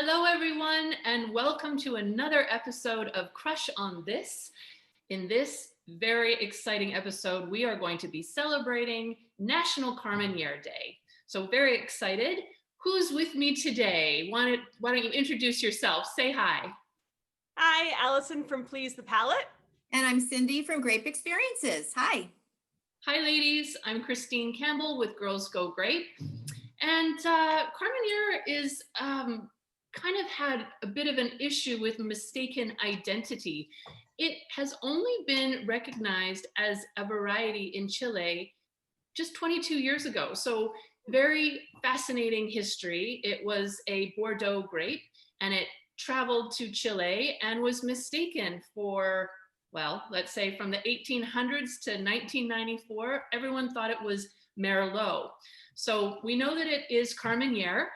Hello, everyone, and welcome to another episode of Crush on This. In this very exciting episode, we are going to be celebrating National Carmenere Day. So very excited. Who's with me today? Why don't you introduce yourself? Say hi. Hi, Allison from Please the Palate. And I'm Cindy from Grape Experiences. Hi. Hi, ladies. I'm Christine Campbell with Girls Go Grape. And Carmenere is kind of had a bit of an issue with mistaken identity. It has only been recognized as a variety in Chile just 22 years ago. So very fascinating history. It was a Bordeaux grape and it traveled to Chile and was mistaken for, well, let's say from the 1800s to 1994, everyone thought it was Merlot. So we know that it is Carmenere.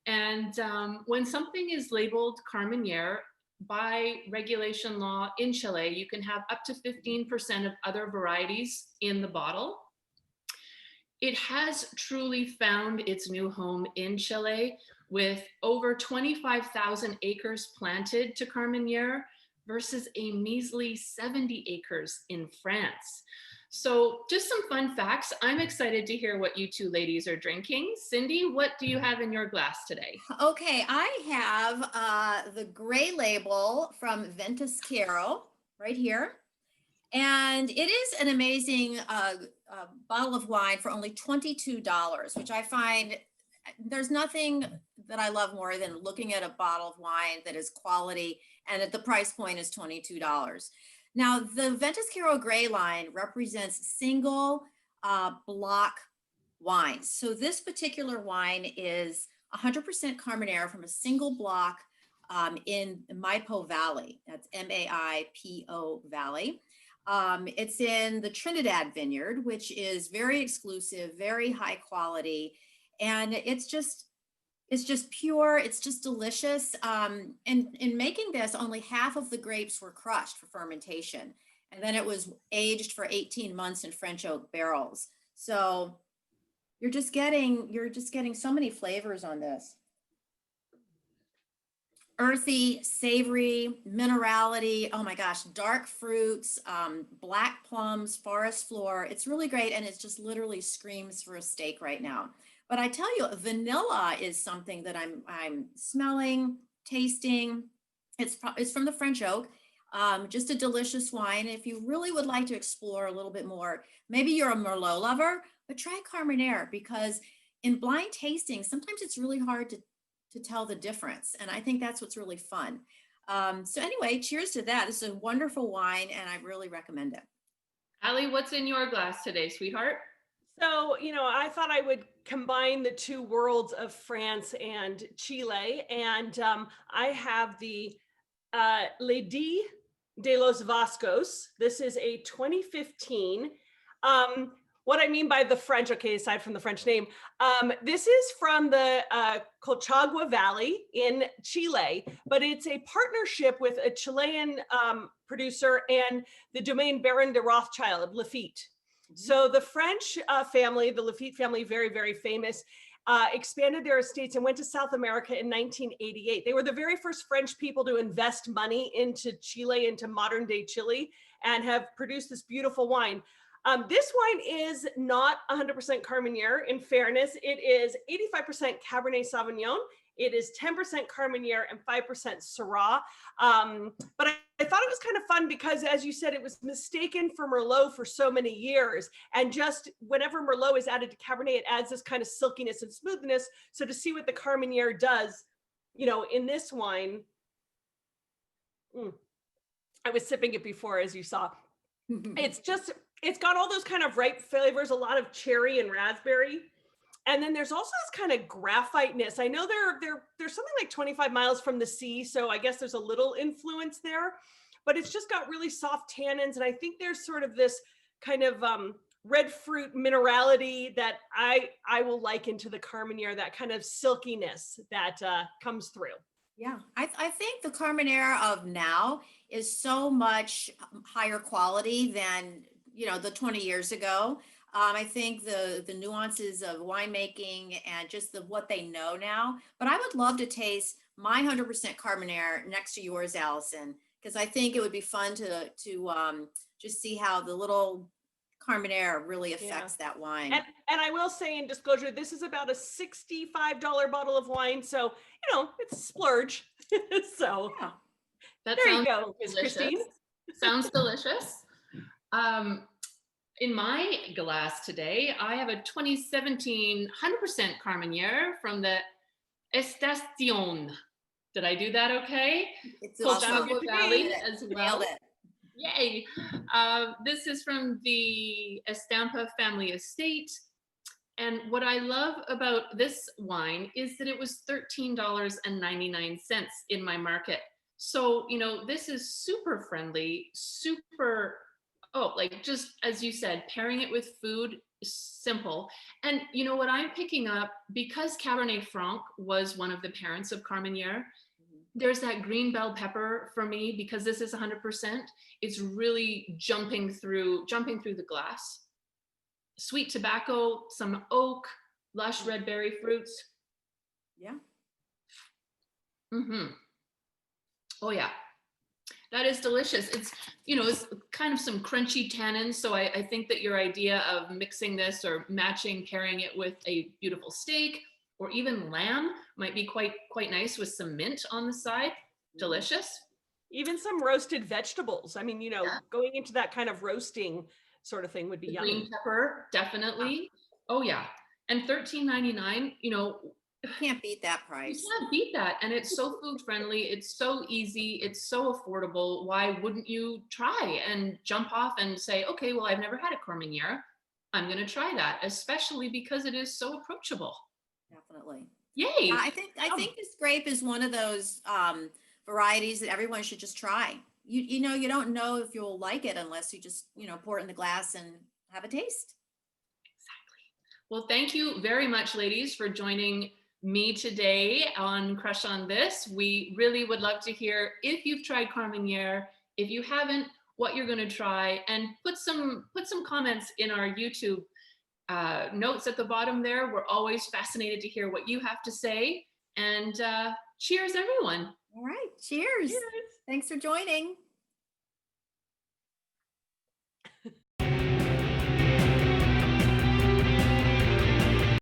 And when something is labeled Carmenere, by regulation law in Chile, you can have up to 15% of other varieties in the bottle. It has truly found its new home in Chile with over 25,000 acres planted to Carmenere versus a measly 70 acres in France. So just some fun facts. I'm excited to hear what you two ladies are drinking. Cindy, what do you have in your glass today? Okay, I have the gray label from Ventisquero right here. And it is an amazing bottle of wine for only $22, which I find there's nothing that I love more than looking at a bottle of wine that is quality and at the price point is $22. Now, the Ventisquero Gray line represents single block wines. So this particular wine is 100% Carmenere from a single block in Maipo Valley. That's Maipo Valley. It's in the Trinidad Vineyard, which is very exclusive, very high quality, and it's just pure. It's just delicious. And in making this, only half of the grapes were crushed for fermentation, and then it was aged for 18 months in French oak barrels. So you're just getting so many flavors on this. Earthy, savory, minerality. Oh my gosh, dark fruits, black plums, forest floor. It's really great, and it just literally screams for a steak right now. But I tell you, vanilla is something that I'm smelling, tasting. It's from the French oak. Just a delicious wine. If you really would like to explore a little bit more, maybe you're a Merlot lover, but try Carmenere, because in blind tasting, sometimes it's really hard to tell the difference. And I think that's what's really fun. So anyway, cheers to that. This is a wonderful wine and I really recommend it. Allie, what's in your glass today, sweetheart? So, I thought I would combine the two worlds of France and Chile. And I have the Lady de los Vascos. This is a 2015. What I mean by the French, okay, aside from the French name, this is from the Colchagua Valley in Chile, but it's a partnership with a Chilean producer and the Domaine Baron de Rothschild, Lafite. So the French family, the Lafite family, very, very famous, expanded their estates and went to South America in 1988. They were the very first French people to invest money into Chile, into modern day Chile, and have produced this beautiful wine. This wine is not 100% Carmenere. In fairness, it is 85% Cabernet Sauvignon. It is 10% Carmenere and 5% Syrah. But I thought it was kind of fun because, as you said, it was mistaken for Merlot for so many years. And just whenever Merlot is added to Cabernet, it adds this kind of silkiness and smoothness. So to see what the Carmenere does, in this wine, I was sipping it before, as you saw. It's got all those kind of ripe flavors, a lot of cherry and raspberry. And then there's also this kind of graphiteness. I know they're something like 25 miles from the sea, so I guess there's a little influence there, but it's just got really soft tannins. And I think there's sort of this kind of red fruit minerality that I will liken to the Carmenere, that kind of silkiness that comes through. Yeah, I think the Carmenere of now is so much higher quality than the 20 years ago. I think the nuances of winemaking and just what they know now. But I would love to taste my 100% Carmenere next to yours, Allison, because I think it would be fun to just see how the little Carmenere really affects that wine. And I will say in disclosure, this is about a $65 bottle of wine. So, it's a splurge. So Yeah. That there you sounds go, Miss delicious. Christine. Sounds delicious. In my glass today, I have a 2017 100% Carmenere from the Estación. Did I do that okay? It's Sounds good to Valley me. as Nailed well. it. Yay. This is from the Estampa family estate. And what I love about this wine is that it was $13.99 in my market. So, this is super friendly, super, like just as you said, pairing it with food, simple. And what I'm picking up, because Cabernet Franc was one of the parents of Carmenere, there's that green bell pepper for me, because this is 100%. It's really jumping through the glass. Sweet tobacco, some oak, lush red berry fruits. Yeah. Oh yeah, that is delicious. It's, it's kind of some crunchy tannins. So I think that your idea of mixing this or pairing it with a beautiful steak or even lamb might be quite nice with some mint on the side. Delicious. Even some roasted vegetables. I mean, going into that kind of roasting sort of thing would be yummy. Green pepper, definitely. Oh yeah. And $13.99, You can't beat that price. you can't beat that. And it's so food friendly. It's so easy. It's so affordable. Why wouldn't you try and jump off and say, okay, well, I've never had a Carmenere. I'm going to try that, especially because it is so approachable. Definitely. Yay. Yeah, I think this grape is one of those varieties that everyone should just try. You don't know if you'll like it unless you just, pour it in the glass and have a taste. Exactly. Well, thank you very much, ladies, for joining me today on Crush on This. We really would love to hear if you've tried Carmenere. If you haven't, what you're going to try, and put some comments in our YouTube notes at the bottom there. We're always fascinated to hear what you have to say. And cheers, everyone. All right. Cheers. Cheers. Thanks for joining.